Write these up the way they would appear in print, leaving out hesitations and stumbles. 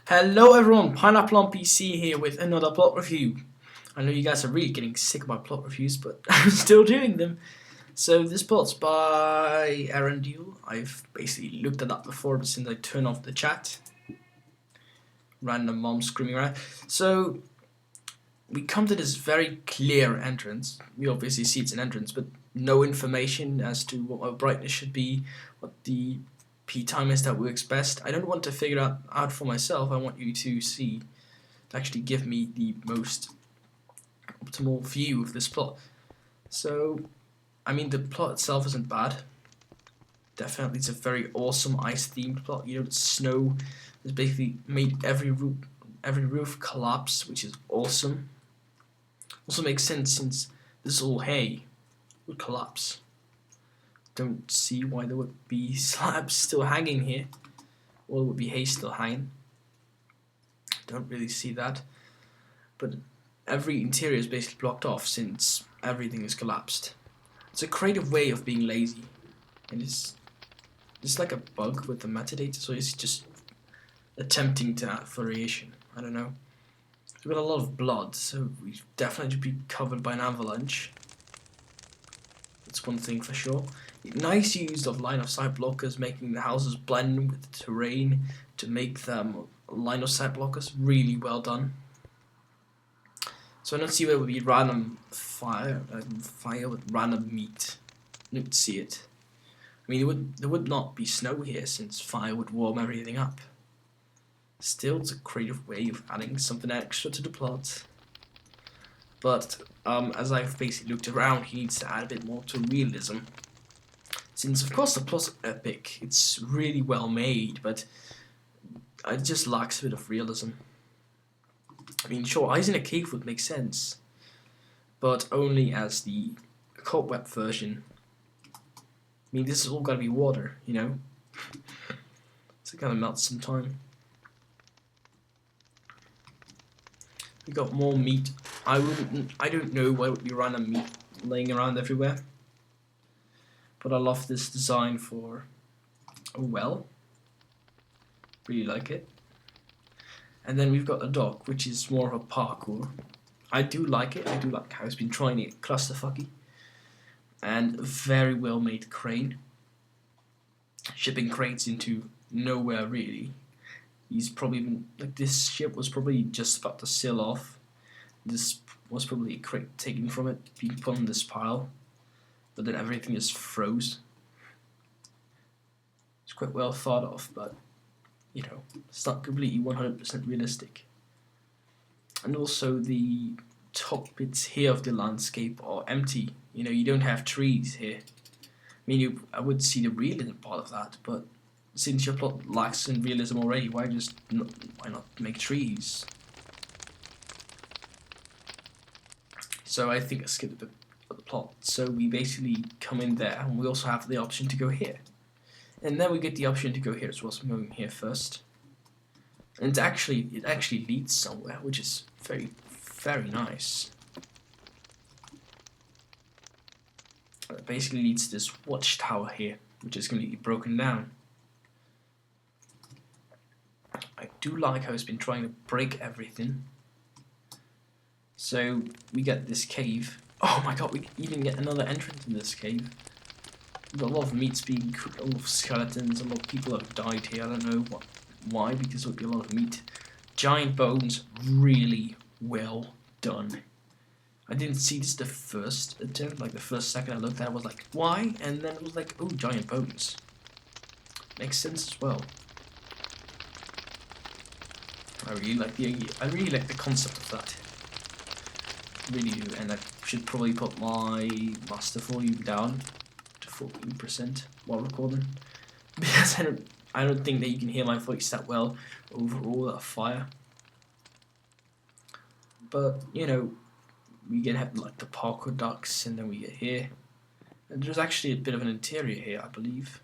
Hello everyone, Pineapple on PC here with another plot review. I know you guys are really getting sick of my plot reviews, but I'm still doing them. So this plot's by Ehrendil. I've basically looked at that before, but since I turned off the chat, random mom screaming around. So we come to this very clear entrance. We obviously see it's an entrance, but no information as to what my brightness should be, what the P time is that works best. I don't want to figure out for myself. I want you to see, to actually give me the most optimal view of this plot. So, I mean, the plot itself isn't bad. Definitely, it's a very awesome ice-themed plot. You know, the snow has basically made every roof collapse, which is awesome. Also makes sense since this all hay would collapse. Don't see why there would be slabs still hanging here, or there would be hay still hanging. Don't really see that, but every interior is basically blocked off since everything is collapsed. It's a creative way of being lazy, and it's like a bug with the metadata, so it's just attempting to add variation. I don't know. We've got a lot of blood, so we definitely should be covered by an avalanche. That's one thing for sure. Nice use of line of sight blockers, making the houses blend with the terrain to make them line of sight blockers. Really well done. So I don't see where it would be random fire with random meat. I don't see it. I mean, there would not be snow here since fire would warm everything up. Still, it's a creative way of adding something extra to the plot. But as I've basically looked around, he needs to add a bit more to realism. Since, of course, the plot's epic, it's really well made, but it just lacks a bit of realism. I mean, sure, eyes in a cave would make sense, but only as the cobweb version. I mean, this is all gotta be water, you know? It's gonna melt sometime. We got more meat. I don't know why would be random meat laying around everywhere. But I love this design for a well. Really like it. And then we've got a dock, which is more of a parkour. I do like it. I do like how it's been trying to get clusterfucky. And a very well made crane. Shipping crates into nowhere really. He's probably been, like, this ship was probably just about to sail off. This was probably a crate taken from it, being put on this pile. But then everything just froze. It's quite well thought of, but, you know, it's not completely 100% realistic. And also the top bits here of the landscape are empty. You know, you don't have trees here. I mean, I would see the realism part of that, but since your plot lacks in realism already, why not make trees? So I think I skipped a bit of the plot. So we basically come in there, and we also have the option to go here. And then we get the option to go here as well, so I'm going here first. And it actually leads somewhere, which is very, very nice. It basically leads to this watchtower here, which is completely broken down. I do like how it's been trying to break everything. So we get this cave. Oh my god, we even get another entrance in this cave. We've got a lot of meats being cooked, a lot of skeletons, a lot of people have died here. I don't know why, because there would be a lot of meat. Giant bones, really well done. I didn't see this the first attempt, like the first second I looked at it, I was like, why? And then it was like, oh, giant bones. Makes sense as well. I really like the concept of that. Really do, and I should probably put my master volume down to 14% while recording, because I don't think that you can hear my voice that well over all that fire. But you know, we get like the parkour ducks, and then we get here, and there's actually a bit of an interior here, I believe.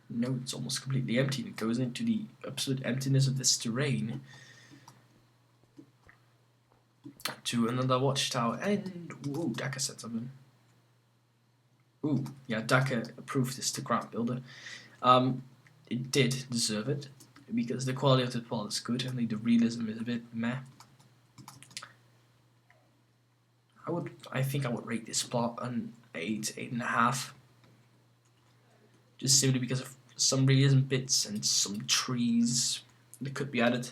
No, it's almost completely empty. It goes into the absolute emptiness of this terrain to another watchtower, and whoa, Dakar said something. Ooh, yeah, Dakar approved this to Grant Builder. It did deserve it. because the quality of the plot is good, only the realism is a bit meh. I think I would rate this plot an 8, 8.5. Just simply because of some realism bits and some trees that could be added.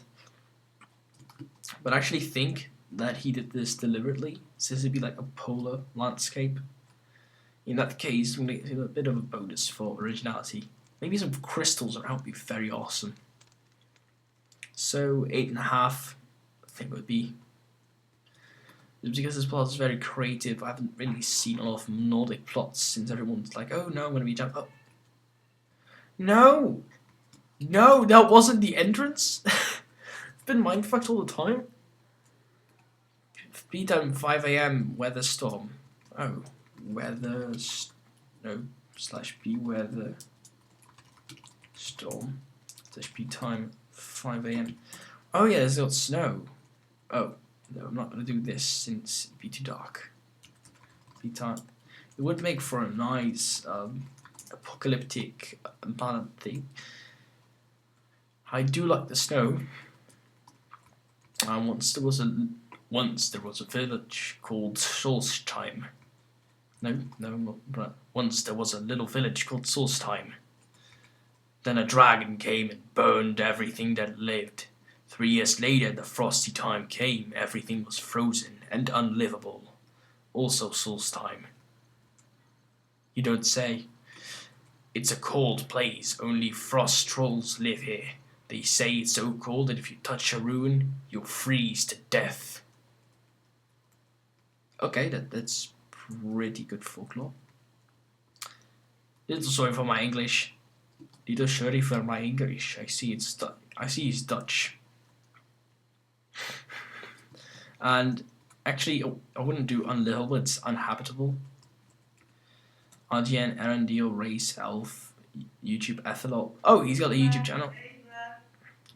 But I actually think that he did this deliberately, so this would be like a polar landscape. In that case, we're going to get a bit of a bonus for originality. Maybe some crystals around would be very awesome. So 8.5, I think would be. Just because this plot is very creative. I haven't really seen a lot of Nordic plots since everyone's like, oh no, I'm going to be jumped up. No! No, that wasn't the entrance. I've been mindfucked all the time. Speed time 5 AM, weather storm. Oh, weather. No, /B weather storm. /B time 5 AM. Oh, yeah, there's got snow. Oh, no, I'm not going to do this since it'd be too dark. Speed time. It would make for a nice apocalyptic balanced thing. I do like the snow. Once there was a village called Solstheim. Once there was a little village called Solstheim. Then a dragon came and burned everything that lived. 3 years later, the frosty time came. Everything was frozen and unlivable. Also Solstheim. You don't say. It's a cold place. Only frost trolls live here. They say it's so cold that if you touch a ruin, you'll freeze to death. Okay, that's pretty good folklore. Little sorry for my English. Little sorry for my English. I see it's Dutch. And actually, I wouldn't do unlivable. It's uninhabitable. RGN, Ehrendil, Race, Elf, YouTube, Ethanol. Oh, he's got a YouTube channel.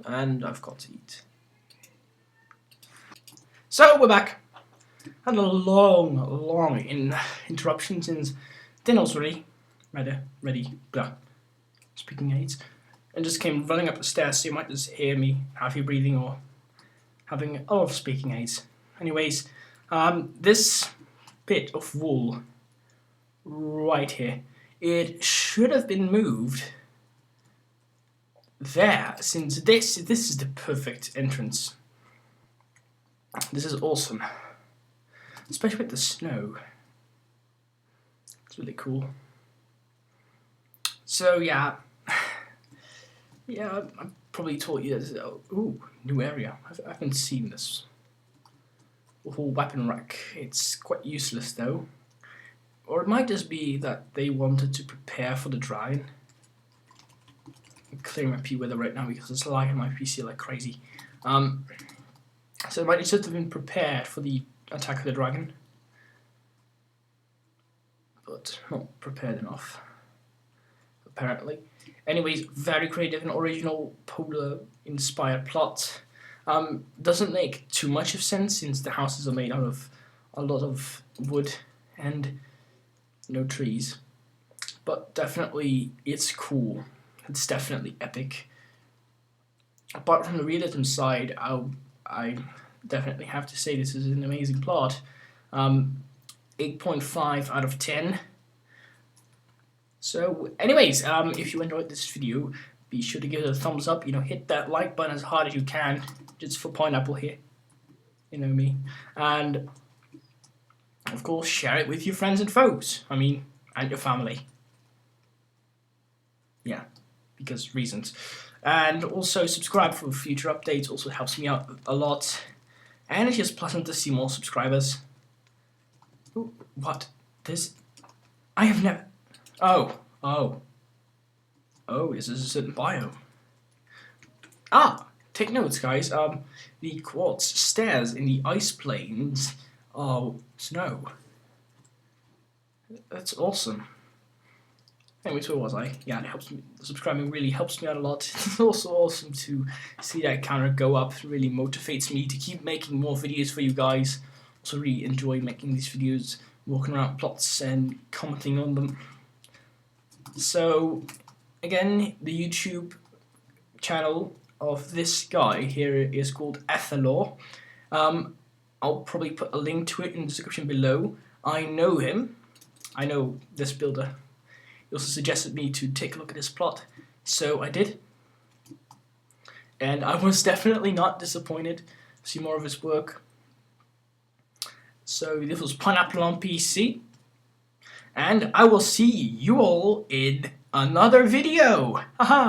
And I've got to eat. So we're back. Had a long interruption since dinner's ready. Blah. Speaking aids. And just came running up the stairs, so you might just hear me heavy breathing or having a lot of speaking aids. Anyways, this bit of wool right here, it should have been moved there, since this is the perfect entrance. This is awesome, especially with the snow. It's really cool. So yeah, I probably taught you this. Ooh, new area. I haven't seen this. The whole weapon rack. It's quite useless though, or it might just be that they wanted to prepare for the dragon. I'm clearing my P-weather right now because it's lagging my PC like crazy. So it might just have been prepared for the attack of the dragon, but not prepared enough, apparently. Anyways, very creative and original polar-inspired plot. Doesn't make too much of sense since the houses are made out of a lot of wood and no trees, but definitely it's cool. It's definitely epic. Apart from the realism side, I definitely have to say this is an amazing plot. 8.5 out of 10. So anyways, if you enjoyed this video, be sure to give it a thumbs up. Hit that like button as hard as you can, just for Pineapple here. You know me. And of course, share it with your friends and foes. And your family. Yeah, because reasons. And also subscribe for future updates. Also helps me out a lot. And it's just pleasant to see more subscribers. Ooh, what? I have never... Oh, this is a certain biome. Take notes, guys. The quartz stairs in the ice plains are snow. That's awesome. Anyways, where was I? Yeah, it helps me. Subscribing really helps me out a lot. It's also awesome to see that counter go up. It really motivates me to keep making more videos for you guys. Also really enjoy making these videos, walking around plots and commenting on them. So, again, the YouTube channel of this guy here is called Ehrendil. I'll probably put a link to it in the description below. I know him. I know this builder. He also suggested me to take a look at his plot, so I did. And I was definitely not disappointed to see more of his work. So this was Pineapple on PC. And I will see you all in another video. Haha!